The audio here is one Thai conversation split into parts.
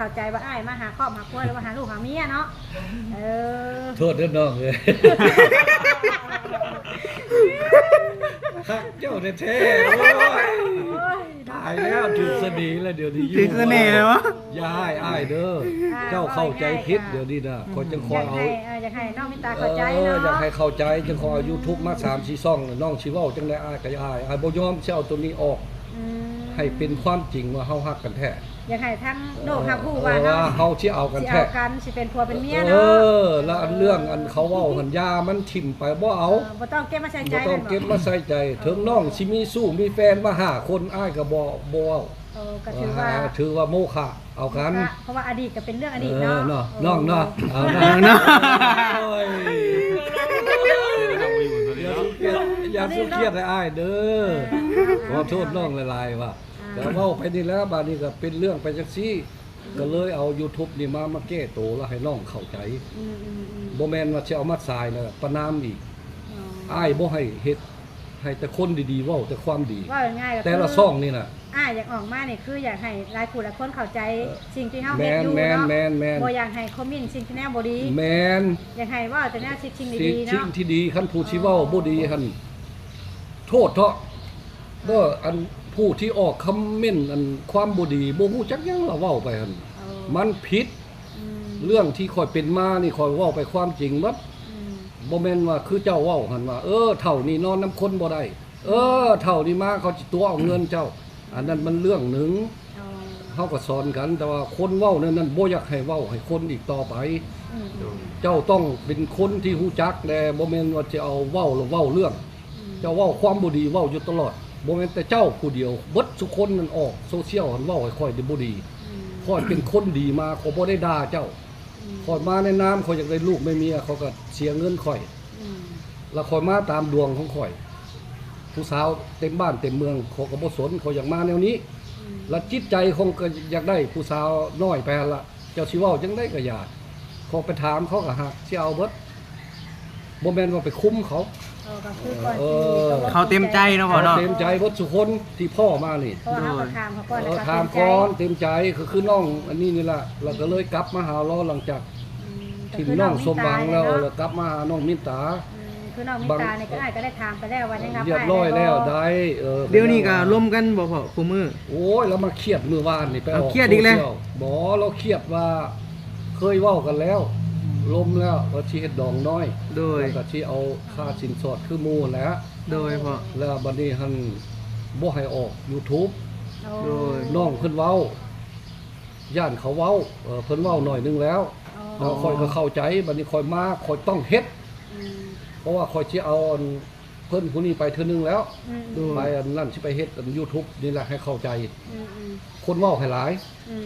เข้าใจว่าอ้ายมาหาครอบหาครัวหรือว่าหาลูกหาเมียเนาะโทษเด้อน้องเลยเจ้าแท้ๆโอ้ยตายแล้วถึงเสน่ห์แล้วเดี๋ยวนี้ติดเสน่ห์เลยวะอย่าให้อ้ายเด้อเจ้าเข้าใจผิดเดี๋ยวนี้นะขอจังคอยเอาอยากให้น้องมิตาเข้าใจเนาะอยากให้เข้าใจจังคอยเอา YouTube มา3-4ช่องน้องสิเว้าจังได๋อ้ายก็อ้ายบ่ยอมสิเอาตัวนี้ออกให้เป็นความจริงว่าเฮาฮักกันแท้อยากให้ทั้งโลกรับรู้ว่าเฮาสิเอากันแท้สิเป็นผัวเป็นเมียเนาะแล้วอันเรื่องอันเขาเว้าหันยามันทิ่มไปบ่เอาบ่ต้องเก็บมาใส่ใจบ่ต้องเก็บมาใส่ใจถึงน้องสิมีสู้มีแฟนมา5คนอ้ายก็บ่เว้าก็ถือว่าโมฆะเอากันเพราะว่าอดีตก็เป็นเรื่องอดีตเนาะน้องเนาะเอาเนาะอย่าสุเครียดให้อ้ายเด้อขอโทษน้องหลายๆว่าแต่เว้าไปนี่แล้วบาดนี้ก็เป็นเรื่องไปจังซี่ก็เลยเอา YouTube นี่มาแก้โตแล้วให้น้องเข้าใจบ่แม่นว่าสิเอามาสายแล้วประนามอีกอ้ายบ่ให้เฮ็ดให้แต่คนดีๆเว้าแต่ความดีว่าง่ายๆก็แต่ละช่องนี่น่ะอยากออกมานี่คืออยากให้หลายผู้หลายคนเข้าใจสิ่งที่เฮาเฮ็ดอยู่เนาะบ่อยากให้คอมเมนต์สิ่งที่แนวบ่ดีแม่นอยากให้ว่าแต่แนวสิ่งดีๆเนาะสิ่งที่ดีคันผู้ที่เว้าบ่ดีหั่นโทษเถาะบ่อันผู้ที่ออกคอมเมนต์อันความบ่ดีบ่ฮู้จักหยังละเว้าไปหั่นมันผิดเรื่องที่ค่อยเป็นมานี่ค่อยเว้าไปความจริงหมดบ่แม่นว่าคือเจ้าเว้าหั่นว่าเท่านี้นอนน้ำคนบ่ได้เท่านี้มาเขาสิตัวเอาเงินเจ้าอันนั้นมันเรื่องหนึ่งเฮาก็สอนกันแต่ว่าคนเว้านั้นบ่อยากให้เว้าให้คนอีกต่อไปเจ้าต้องเป็นคนที่ฮู้จักแลบ่แม่นว่าจะเอาเว้าแล้วเว้าเรื่องเจ้าเว้าความบ่ดีเว้าอยู่ตลอดบ่แม่นแต่เจ้าผู้เดียวเบิดทุกคนนั่นออกโซเชียลหันเว้าให้ค่อยได้บ่ดีค่อยเป็นคนดีมาเขาบ่ได้ด่าเจ้าค่อยมาในน้ำค่อยอยากได้ลูกไม่มีเขาก็เสียเงินค่อยแล้วค่อยมาตามดวงของค่อยผู้สาวเต็มบ้านเต็มเมืองเขาก็บ่สนเขาอยากมาแนวนี้แล้วจิตใจคงก็อยากได้ผู้สาวน้อยไปหั่นล่ะเจ้าสิเว้าจังได๋ก็อยากเขาไปถามเขาก็ฮักสิเอาเบิดบ่แม่นว่าไปคุ้มเขาเขาเต็มใจเนาะพ่อเนาะเต็มใจวัดสุคนที่พ่อมานี่ถามก่อนเต็มใจคือน้องอันนี้นี่ล่ะเราก็เลยกลับมาหาเราหลังจากที่น้องสมหวังแล้วกลับมาหาน้องมิตาคือน้องมิตาเนี่ยก็ได้ถามไปแล้วว่าได้รับเรียบร้อยแล้วได้เดี๋ยวนี้ก็ร่วมกันบ่พ่อคู่มือโอ้ยแล้วมาเครียดมื้อวานนี่ไปออกเครียดอีกแล้วบ่เราเครียดว่าเคยเว้ากันแล้วลมแล้วก็สิเฮ็ดดองน้อยโดยก็สิเอาค่าสินสอดคือหมู่แล้วโดยพ่อแล้วบัดนี้หั่นบ่ให้ออก YouTube โดยน้องเพิ่นเว้าย่านเขาเว้าเพิ่นเว้าหน่อยนึงแล้วค่อยก็เข้าใจบัดนี้ค่อยมาค่อยต้องเฮ็ดเพราะว่าค่อยสิเอาเพิ่นผู้นี้ไปเทื่อนึงแล้วไปอันนั้นสิไปเฮ็ดอัน YouTube นี่แหละให้เข้าใจคนเว้าให้หลาย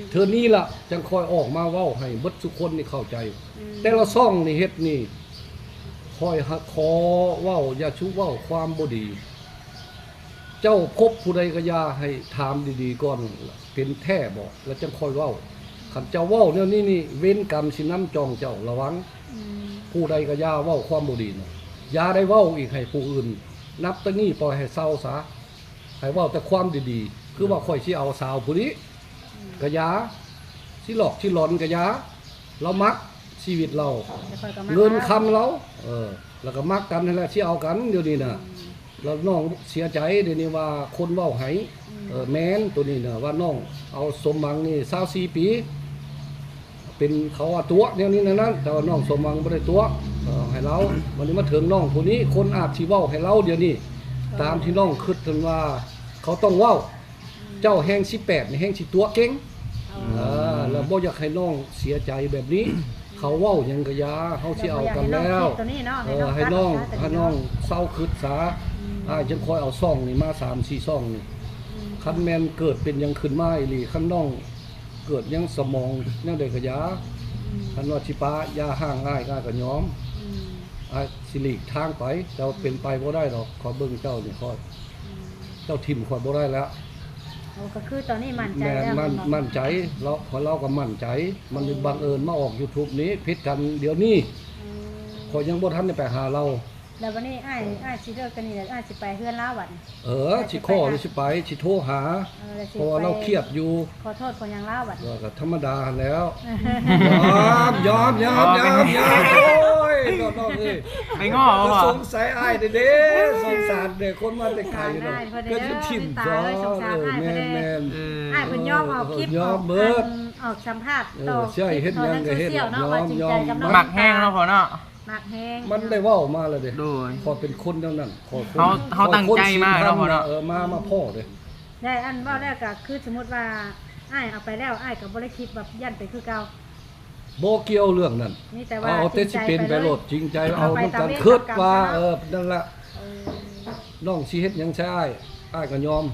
เทื่อนี้ล่ะจังค่อยออกมาเว้าให้เบิดทุกคนนี่เข้าใจแต่ละช่องนี่เฮ็ดนี่ค่อยขอเว้าอย่าชูเว้าความบ่ดีเจ้าพบผู้ใดก็อย่าให้ถามดีๆก่อนเป็นแท้บ่แล้วจังค่อยเว้าคันเจ้าเว้าแนวนี้นี่เว้นกรรมสินำจองเจ้าระวังผู้ใดก็อย่าเว้าความบ่ดีนะอย่าได้เว้าอีกให้ผู้อื่นนับแต่นี้ปล่อยให้เศร้าซะให้เว้าแต่ความดีๆคือว่าค่อยสิเอาสาวผู้นี้ก็อย่าสิหลอกสิหลอนก็อย่าเรามักชีวิตเราเงินคำเราแล้วก็มักกันนั่นแหละสิเอากันเดี๋ยวนี้น่ะแล้วน้องเสียใจเดี๋ยวนี้ว่าคนเว้าให้แม่นตัวนี้น่ะว่าน้องเอาสมหวังนี่24ปีเป็นเขาว่าตัวแนวนี้นั้นแต่ว่าน้องสมหวังบ่ได้ตัวให้เราวันนี้มาถึงน้องผู้นี้คนอาจสิเว้าให้เราเดี๋ยวนี้ตามที่น้องคิดกันว่าเขาต้องเว้าเจ้าแห่ง18นี่แห่งสิตัวเก่งแล้วบ่อยากให้น้องเสียใจแบบนี้เขาเว้าหยังก็อย่าเฮาสิเอากันแล้วให้น้องเศร้าคิดซะจังคอยเอาซ่องนี่มา3-4ซ่องนี่คันแม่นเกิดเป็นหยังขึ้นมาอีหลีคันน้องเกิดยังสมองยังได้ก็อย่าคันว่าสิปาอย่าห่างง่ายก็ยอมสิหลีกทางไปเจ้าเป็นไปบ่ได้ดอกขอเบิ่งเจ้านี่ค่อยเจ้าทิ่มค่อยบ่ได้แล้วก็คือตอนนี้มั่นใจแล้วมั่นใจเราก็มั่นใจมันบังเอิญมาออก YouTube นี้ผิดกันเดี๋ยวนี้ขอยยังบ่ทันได้ไปหาเรา แล้ววันนี้อ้ายสิเลิกกันนี่แหละอ้ายสิไปเฮือนลาวบัด สิขอหรือสิไปสิโทรหาเพราะว่าเราเครียดอยู่ ขอโทษคนยังลาวบัด ก็ธรรมดาแล้วยอมโอ้ยน้องเอ้ย ไปง้อเอา ก็ พ่อ สงสัยอ้ายเด้สงสารเด้คนมาแต่ไกลเนาะก็สิทิ่มจ้อแม่น อ้ายเพิ่นยอมออกคลิป ยอมเบิด ออกสัมภาษณ์ ใช่เฮ็ดหยังก็เฮ็ด เนาะว่าจริงใจกับน้อง หมักแห้งเนาะพ่อเนาะ หมักแห้ง มันได้เว้ามาแล้วเด้ โดย ขอเป็นคนเท่านั้นขอคน เขาตั้งใจมากเนาะพ่อเนาะ มาพ่อเด้ ได้อันเว้าแรกก็คือสมมุติว่าอ้ายเอาไปแล้วอ้ายก็บ่ได้คิดแบบยันไปคือเก่า บ่เกี่ยวเรื่องนั้น นี่แต่ว่า เอาแต่สิเป็นไปโลดจริงใจเอานำกันคิดว่านั่นล่ะน้องสิเฮ็ดหยังใช่อ้ายก็ยอม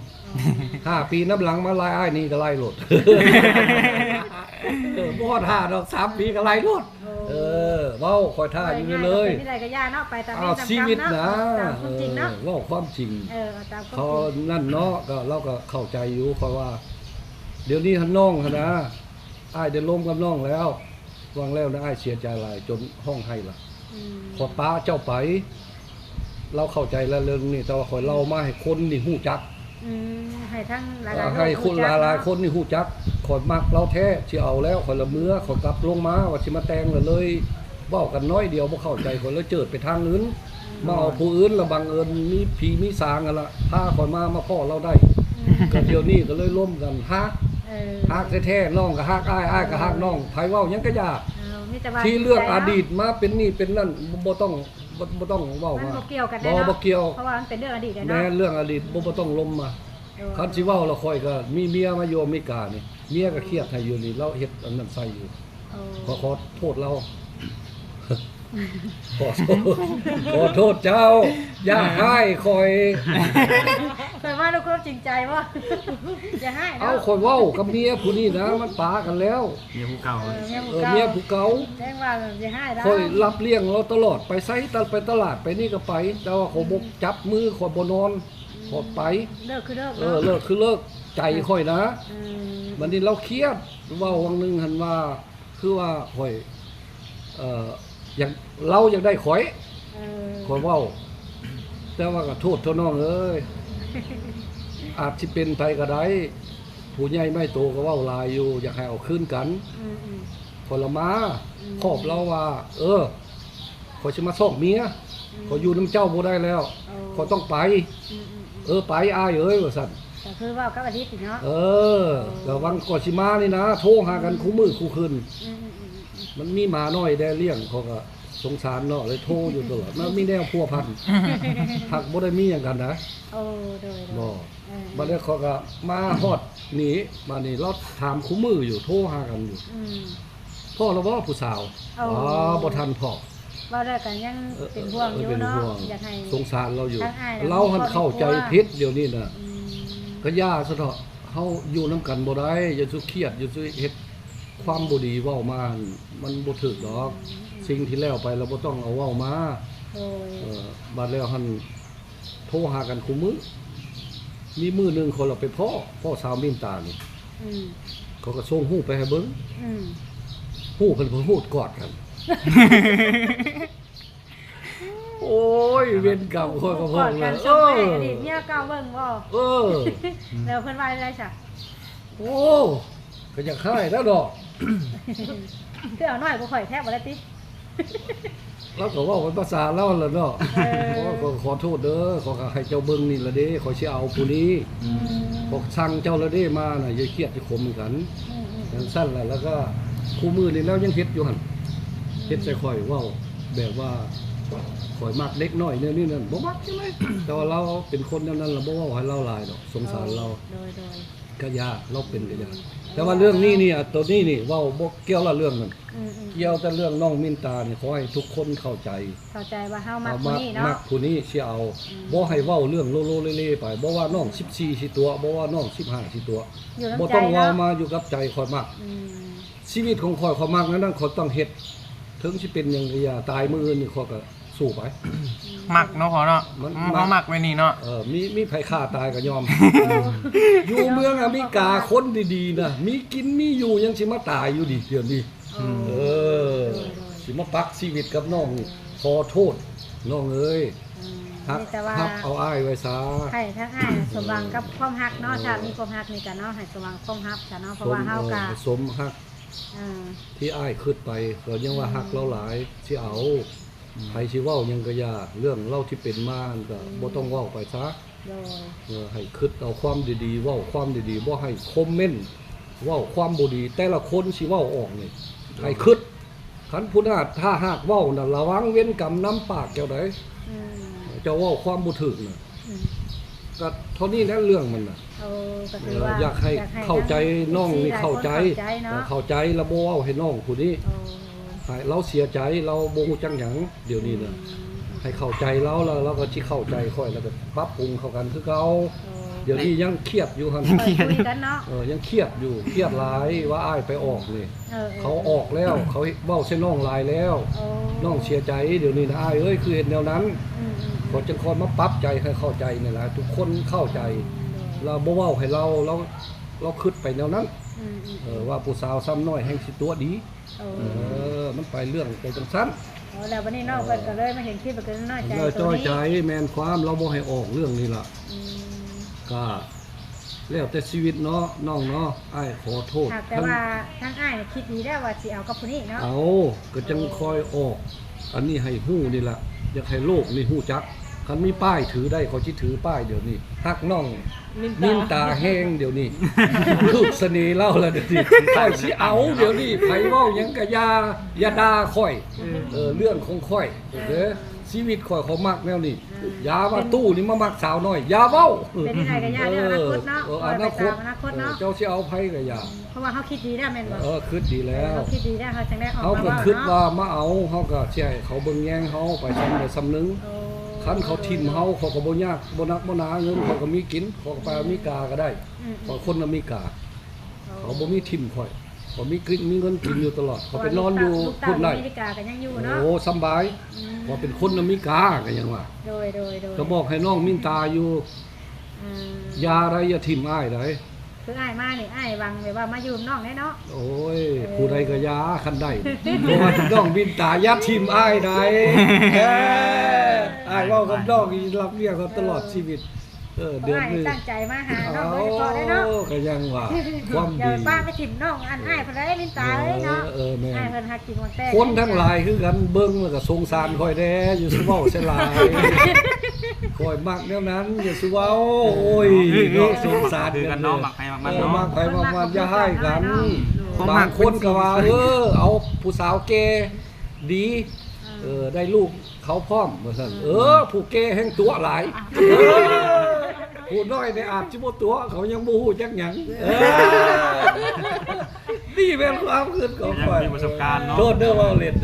5 ปีนับหลังมาไล่อ้ายนี่ก็ไล่โลดบ่ฮอด5ดอก3 ปีก็ไล่โลดเว้าคอยท่าอยู่เลย นี่ได้ก็ย่าเนาะไปตาม เอาชีวิตนะ ตามความจริงเนาะ เว้าความจริง ตามความ เขา จริง นั่นเนาะก็เราก็เข้าใจอยู่เพราะว่า เดี๋ยวนี้ท่านน้องนะอ้ายได้ล้มกับน้องแล้ววางแล้วนะอ้ายเสียใจหลายจนห้องให้ล่ะขอป้าเจ้าไป เราเข้าใจแล้วเรื่องนี้แต่ว่าขอเล่ามาให้คนนี่ฮู้จัก ให้ทั้งหลายๆ ให้คนหลายๆคนนี่ฮู้จักขอมักเราแท้สิเอาแล้วขอละเมื่อขอกลับลงมาว่าสิมาแต่งเลยเว้ากันน้อยเดียวบ่เข้าใจคนแล้วเจิดไปทางอื่นมาเอาผู้อื่นแล้วบังเอิญมีผีมีสางกันละพาขอยมาพ่อเราได้ก็เดี๋ยวนี้ก็เลยร่วมกันฮักแท้ๆน้องก็ฮักอ้ายก็ฮักน้องไผเว้าหยังก็ยากที่เรื่องอดีตมาเป็นนี่เป็นนั่นบ่ต้องเว้ามา บ่เกี่ยวกัน บ่เกี่ยว เพราะว่ามันเป็นเรื่องอดีต แม่ เนาะ เรื่องอดีตบ่ต้องลมมาคันสิเว้าแล้วค่อยก็มีเมียมาอยู่อเมริกานี่เมียก็เครียดให้อยู่นี่เราเฮ็ดอันนั้นใส่อยู่ขอโทษเราขอโทษเจ้าอย่าให้คอย เคยว่าด้วยความจริงใจว่าอย่าให้ เอาคอยเว้ากับเมียผู้นี้นะมันปากันแล้ว เมียผู้เก่า เมียผู้เก่า แจ้งว่าอย่าให้แล้ว คอยรับเลี้ยงเราตลอดไปไสไปตลาดไปนี่ก็ไป แต่ว่าเขาบ่จับมือขอยบ่นอนขอไป เลิกคือเลิก เลิกคือเลิกใจค่อยนะวันนี้เราเครียดเว้าวังนึงหันว่าคือว่าข่อยอย่างเราอยากได้ข่อยเว้าแต่ว่าก็โทษเท่าน้องเอ้ยอาจสิเป็นไปก็ได้ผู้ใหญ่ไม่โตก็เว้าหลายอยู่อยากให้เอาคืนกันพอละมาครอบเราว่าข่อยสิมาซอกเมียข่อยอยู่นำเจ้าบ่ได้แล้วข่อยต้องไปไปอ้ายเอ้ยว่าซั่นก็คือว่ากับอดีตเนาะระวังก่อนสิมานี่นะโทรหากันคู่มือคู่คืนมันมีหมาน้อยได้เลี้ยงเขาก็สงสารเนาะเลยโทรอยู่ตลอดมันมีแนวพัวพันหักบ่ได้มีหยังกันนะบ่บัดนี้เขาก็มาฮอดหนีมานี่เราถามคู่มืออยู่โทรหากันอยู่พ่อเราบ่ผู้สาวบ่ทันพ่อว่าได้กันยังเป็นห่วงอยู่เนาะอยากให้สงสารเราอยู่เราหันเข้าใจผิดเดี๋ยวนี้น่ะก็ย่าซะเถาะเฮาอยู่นํกันบ่ได้อย่าสุเครียดอย่าสุเฮ็ดความบ่ดีเว้ามามันบ่ถูกดอกสิ่งที่แล้วไปเราบ่ต้องเอาเว้ามาบัดแล้วหันโทรหากันคู่มื้อมีมื้อนึงคนเราไปพ่อสาวมินตานี่เขาก็ส่งรูปไปให้เบิ่งรูปเพิ่นพูดกอดกันโอ้ยเวรกรรมค่อยก็พ้องเลยอดีตเมียเก่าเบิ่งบ่แล้วเพิ่นว่าอะไรซะโอ้ก็อยากให้แล้วดอกคือเอาน้อยบ่ค่อยแทบบ่ได้ติเราก็ว่าเป็นภาษาเล่าแล้วเนาะขอโทษเด้อขอให้เจ้าเบิ่งนี่ละเด้ขอสิเอาผู้นี้ขอสั่งเจ้าละเด้มาน่ะอย่าเครียดอย่าขมกันจังซั่นแล้วก็คู่มือนี่แล้วยังเฮ็ดอยู่หั่นเฮ็ดใส่ข่อยเว้าแบบว่าข่อยมักเล็กน้อยเนี่ยนี่นั่นบ่มักใช่มั้ยแต่ว่าเราเป็นคนแนวนั้นเราบ่เว้าให้เราหลายดอกสงสารเราก็ยากเราเป็นก็ยากแต่ว่าเรื่องนี้นี่ตัวนี้นี่เว้าบ่เกี่ยวละเรื่องนั้นเกี่ยวแต่เรื่องน้องมินตานี่ขอให้ทุกคนเข้าใจว่าเฮามักผู้นี้เนาะมักผู้นี้สิเอาบ่ให้เว้าเรื่องโลๆเล่ๆไปบ่ว่าน้อง14สิตัวบ่ว่าน้อง15สิตัวบ่ต้องเว้ามาอยู่กับใจข่อยมักชีวิตของข่อยมักนั้นข่อยต้องเฮ็ดถึงสิเป็นหยังก็อย่าตายมื้ออื่นนี่ข่อยก็สู้ไปมักเนาะพ่อเนาะมันมักไว้นี่เนาะมีไผฆ่าตายก็ยอมอยู่เมืองอเมริกาคนดีๆนะมีกินมีอยู่ยังสิมาตายอยู่ดิเดี๋ยวนี้สิมาปักชีวิตกับน้องขอโทษ น้องเอ้ย ฮัก นี่แต่ว่า ฮักเอาอ้ายไว้ซะ ให้ทั้งอ้ายสมหวังกับความฮักเนาะถ้ามีความฮักนี่กันเนาะให้สมหวังความฮักกันเนาะเพราะว่าเฮาก็ สมฮัก เออ ที่อ้ายขึ้นไปก็ยังว่าฮักเราหลายสิเอาใครสิเว้ายังก็ยากเรื่องเล่าที่เป็นมาก็บ่ต้องเว้าไปซะ โดย ให้คิดเอาความดีๆเว้าความดีๆบ่ให้คอมเมนต์เว้าความบ่ดีแต่ละคนสิเว้าออกนี่ให้คิดคันผู้น่าถ้าหากเว้าน่ะระวังเว้นกรรมน้ำปากเจ้าใด อืม เจ้าเว้าความบ่ถูกน่ะ อืม ก็เท่านี้นะเรื่องมันน่ะ เอาก็คือว่า อยากให้เข้าใจน้องนี่เข้าใจ เนาะ เข้าใจแล้วบ่เว้าให้น้องผู้นี้ โอ้ ให้เราเสียใจเราบ่ฮู้จักหยังเดี๋ยวนี้น่ะให้เข้าใจเราแล้วเราก็สิเข้าใจค่อยแล้วก็ปรับปรุงเข้ากันคือเก่าเดี๋ยวนี้ยังเครียดอยู่หั่น คุยกันเนาะ ยังเครียดอยู่เครียดหลายว่าอ้ายไปออกนี่ เขาออกแล้วเขาเว้าใส่น้องหลายแล้ว โอ้ น้องเสียใจเดี๋ยวนี้นะอ้ายเอ้ยคือเห็นแนวนั้น อืม ขอจังคอยมาปรับใจให้เข้าใจนี่แหละทุกคนเข้าใจเราบ่เว้าให้เราคิดไปแนวนั้น ว่าผู้สาวซ้ำน้อยแห่งสิตัวดี โอ้ มันไปเรื่องไปจังซั่น แล้ววันนี้น้องเพิ่นก็เลยมาเห็นคลิปก็น้อยใจ เราจ้อยใจแม่นความเราบ่ให้ออกเรื่องนี้ล่ะ อืม ก็แล้วแต่ชีวิตเนาะน้องเนาะอ้ายขอโทษ แต่ว่าทั้งอ้ายคิดดีแล้วว่าสิเอากับผู้นี้เนาะ เอาก็จังคอยออก อันนี้ให้ฮู้นี่ล่ะอยากให้โลกนี่ฮู้จักคันมีป้ายถือได้เขาสิถือป้ายเดี๋ยวนี้ฮักน้องมินตาแห้งเดี๋ยวนี้ ลูกเสน่ห์เล่าแล้วเดี๋ยวนี้ค่อยสิเอาเดี๋ยวนี้ไผเว้าหยังก็อย่าด่าค่อยเรื่องของค่อยเด้อชีวิตค่อยเขามักแนวนี้อย่าว่าตู้นี่มามักสาวน้อยอย่าเว้า เป็นยังไงกันยากเรื่องอนาคตเนาะ อนาคต อนาคตเนาะ เจ้าสิเอาไผก็อย่า เพราะว่าเขาคิดดีแล้วแม่นบ่ คิดดีแล้ว เขาคิดดีแล้วเขาจังได้ออก เขา มา ก็ ว่า คิด เนาะ ว่ามาเอาเขาก็สิให้เขาเบิ่งแยงเขาไปทำได้สำนึง โอ้ คันเขาทิ่มเฮาเขาก็บ่ยากบ่นักบ่หนาเงินเขาก็มีกินเขาก็ไปอเมริกาก็ได้เพราะคนอเมริกา เขาบ่มีทิ่มข่อยเขามีกินมีเงินกินอยู่ตลอดเขาไปนอนอยู่พุ่นได้ อเมริกากันยังอยู่เนาะ โอ้สำบายเพราะเป็นคนอเมริกาก็ยังว่า โดย ก็บอกให้น้องมินตาอยู่ อืม อย่าอะไรอย่าทิ่มอ้ายได้ คืออ้ายมานี่อ้ายวังไว้ว่ามาอยู่น้องแน่เนาะ โอ้ยผู้ใดก็อยาคันได้เพราะว่าน้องมินตาอย่าทิ่มอ้ายได้อ้ายเว้ากับน้องอีรับเรียกเขาตลอดชีวิตเดือน อ้าย นึง ตั้งใจมาหาน้องโดยเฉพาะได้เนาะ ก็ยังว่าความ อย่า ดี ป้าไปถิ่มน้องอันอ้ายเพิ่นได้มินตาเลยเนาะ แม่ อ้ายเพิ่นฮักกินวันแต่ คนทั้งหลายคือกันเบิ่งแล้วก็สงสารค่อยแน่อยู่สิเว้าเสียหลายค่อยมักแนวนั้นอย่าสิเว้าโอ้ยเนาะสงสาร คือกันเนาะมักใครมักมันเนาะ มักใครมักมันอย่าให้กัน ผม บา มั ง ก คนก็ว่าเอาผู้สาวแก่ดีได้ลูกเขาพร้อมว่าซั่นผู้แก่แห่งตัวหลายผู้น้อยในอาจสิบ่ตัวเขายังบ่ฮู้จักหยังนี่เป็นความคิดของ ยัง ข้อย มีประสบการณ์เนาะ โทษเด้อว่าเล่น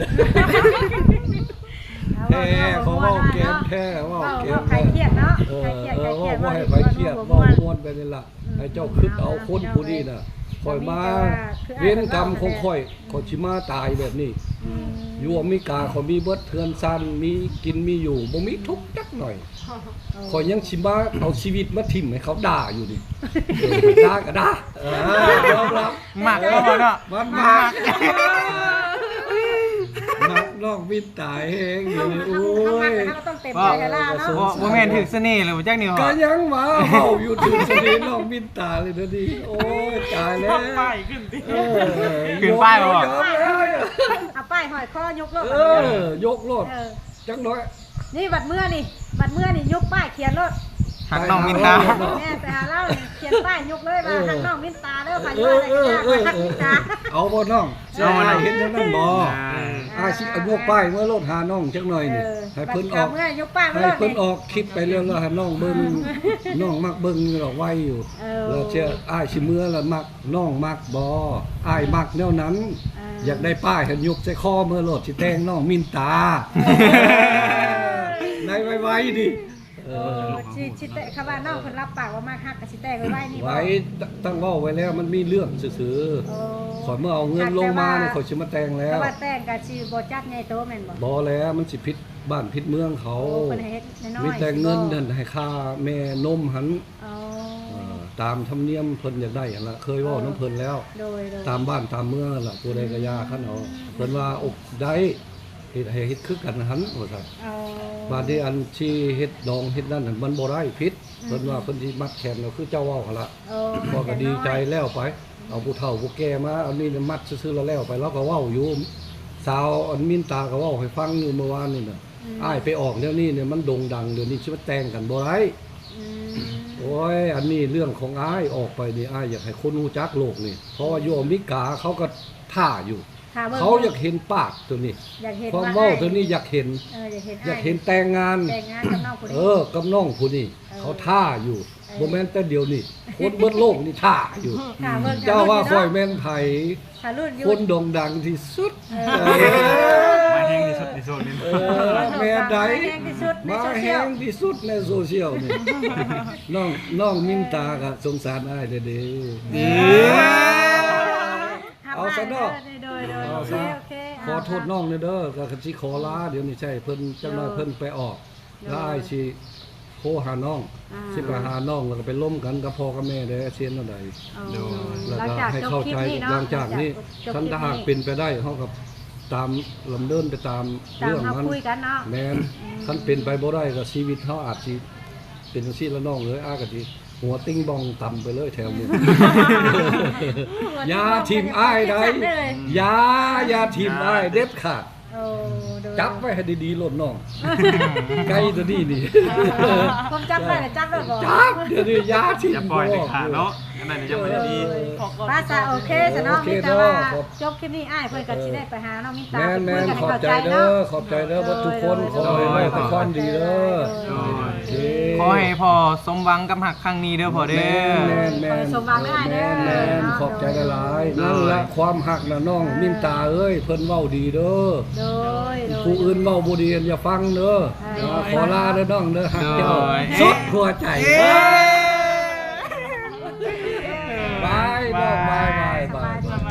แท้เขาเว้าเกมแท้เว้าเกม ใครเครียดเนาะ เออ ใครเครียดใครเครียด ว่าให้ใครเครียดเว้าม่วนไปนี่ล่ะให้เจ้าคิดเอาคนผู้นี้น่ะคอยมาเว้นกรรมของข่อยสิมาตายแบบนี้อยู่อเมริกาเขามีเบิดเทือนซันมีกินมีอยู่บ่มีทุกข์จักหน่อยข่อยยังสิมาเอาชีวิตมาทิ่มให้เขาด่าอยู่ดิด่าก็ด่ายอมรับ มักเนาะพ่อเนาะ มันมากมักน้องบินตายเองอยู่นี่โอ้ย เขาต้องเต็มใจกันล่ะเนาะ บ่แม่นถึกเสน่ห์หรือบ่จักนี่ ก็ พ่อ ยังมาเฮาอยู่ถึงสนีน้องบินตาเลยนะดิโอ้ยตายแล้ว ป้ายขึ้นดิ เออ ขึ้นป้ายบ่ ยอมแล้ว เอาป้ายห้อยคอยกรถ ยกรถจังน้อย นี่บัดเมื่อนี่ยกป้ายเขียนรถ หักน้องมินตา แม่ไปหาเล่าเขียนป้ายยกเลยว่าหักน้องมินตาเด้อค่ะอยู่อะไรกันหักมินตา เอาบ่น้อง เอาบ่น้อง เห็นจังนั้นบ่อาสิเอายกป้ายเมื่อรถหาน้องจังหน่อยนี่ให้เพิ่นออก เมื่อยกป้ายมา ให้ เลย เพิ่นออกคลิปไปเรื่องแล้วให้น้องเบิ่งน้องมักเบิ่งอยู่หรอกไว้อยู่แล้วเชื่ออ้ายสิเมื่อแล้วมักน้องมักบ่อ้ายมักแนวนั้น อยากได้ป้ายให้ยกใส่คอเมื่อรถสิแต่งน้องมินตาได้ไว้ดิ ชิเตะคำว่าน้องคนรับปากว่ามากฮักกับชิเตะไว้นี่ ไว้ตั้งเว้าไว้แล้วมันมีเรื่องซื่อๆขอยเมื่อเอาเงินลงมาเนี่ยขอยสิมาแต่งแล้ว ว่าแต่งกับชีบ่จัดใหญ่โตแม่นบ่ บ่แล้วมันสิผิดบ้านผิดเมืองเขา เพิ่นเฮ็ดน้อยๆ มีแต่เงินนั่นให้ค่าแม่นมหัน อ๋อ ตามธรรมเนียมเพิ่นอยากได้หั่นล่ะเคยเว้าน้ำเพิ่นแล้ว โดย ตามบ้านตามเมืองนั่นล่ะผู้ใดก็ยาคันเอาเพิ่นว่าอกได้ เฮ็ดให้เฮ็ดคือกันหันว่าซั่น เอา บาดนี้อันที่เฮ็ดดองเฮ็ดนั่นน่ะมันบ่ได้ผิดเพิ่นว่าเพิ่นสิมัดแขนก็คือเจ้าเว้าหั่นล่ะ เอา พอก็ดีใจแล้วไป เอาผู้เฒ่าผู้แก่มาเอานี่มัดซื่อๆแล้วไปแล้วก็เว้าอยู่สาวอันมินตาก็เว้าให้ฟังอยู่เมื่อวานนี่น่ะอ้ายไปออกแล้วนี่เนี่ยมันโด่งดังเดี๋ยวนี้สิมาแต่งกันบ่ได้ อืม โอ้ยอันนี้เรื่องของอ้ายออกไปนี่อ้ายอยากให้คนรู้จักโลกนี่เพราะว่าโยมมิกาเขาก็ท่าอยู่ ค่ะบิ่ง เขาอยากเห็นปากตัวนี้ อยากเห็น ความ ว่า เว้าตัวนี้อยากเห็น อยากเห็น อยากเห็นแต่งงาน แต่งงานกับน้องคนนี้ กับน้องผู้นี้เขาท่าอยู่บ่แม่นแต่เดียวนี่คนเบิดโลกนี่ท่าอยู่ ค่ะบิ่ง เจ้าว่าค่อยแม่นไผ ค่ะรุ่นอยู่ คนโด่งดังที่สุด มาแห้งที่สุดในโซนนี้ แม่ใด แห้งที่สุดใน มา โซเชี แห้ ยล งที่สุดในโซเชียลนี่ น้องมินตาก็สงสารอ้ายเด้อ เอาซะเนาะ โดยโดย เอา โอเค ซะ โอเค ขอโทษน้องเด้อก็สิขอลาเดี๋ยวนี้ใช่เพิ่นจังน้อยเพิ่นไปออกแล้วอ้ายสิโทรหาน้องสิไปหาน้องแล้วก็ไปล้มกันกับพ่อกับแม่เด้อเสียนเท่าใด แล้ว หลัง ก็ จาก ให้ จบ เข้า คลิ ใจ ปนี้เนาะ หลังจากนี้ จบ ท่าน คลิ ถ้า ป หากเป็นไปได้เฮากับตามลำเดินไปตาม ตาม เรื่อง เรา มัน คุยกันเนาะ แม่นคันเป็นไปบ่ได้ก็ชีวิตเฮาอาจสิเป็นจังซี่ละน้องเลยอ้าก็สิหัวติ้งบองต่ำไปเลยแถวนี้ อย่าทิมอ้ายได้ อย่าทิมอ้ายเด็ดขาด โอ้โดย จับไว้ให้ดีๆโลดน้องไกลตัวนี้นี่ ผมจับได้แต่จับได้บ่ จับเดี๋ยวนี้อย่าทิม อย่าปล่อยเด็ดขาดเนาะอันนั้นยังไม่ได้ดี ป้าซาโอเคซะเนาะ โอเค มีแต่ว่า เนาะ จบคลิปนี้อ้ายเพิ่นก็สิได้ไปหาน้องมินตา แม่น ไปคุยกันให้ ขอบ เข้า ใจ ใจ เด้ เนาะ อขอบใจเด้อว่าทุกคนขอให้ได้แต่ความดีเด้อ โดย โอเค ขอให้พ่อสมหวังกับหักครั้งนี้เด้อพ่อเด้อ แม่น ขอให้สมหวังได้เด้อ แม่นขอบใจหลายๆนั่นละความหักน่ะน้องมินตาเอ้ยเพิ่นเว้าดีเด้อ โดยโดย ผู้อื่นเว้าบ่ดีอย่าฟังเด้อ โดย ขอลาเด้อน้องเด้อหักเจ้า โดย สุดหัวใจบายน้องบาย สบาย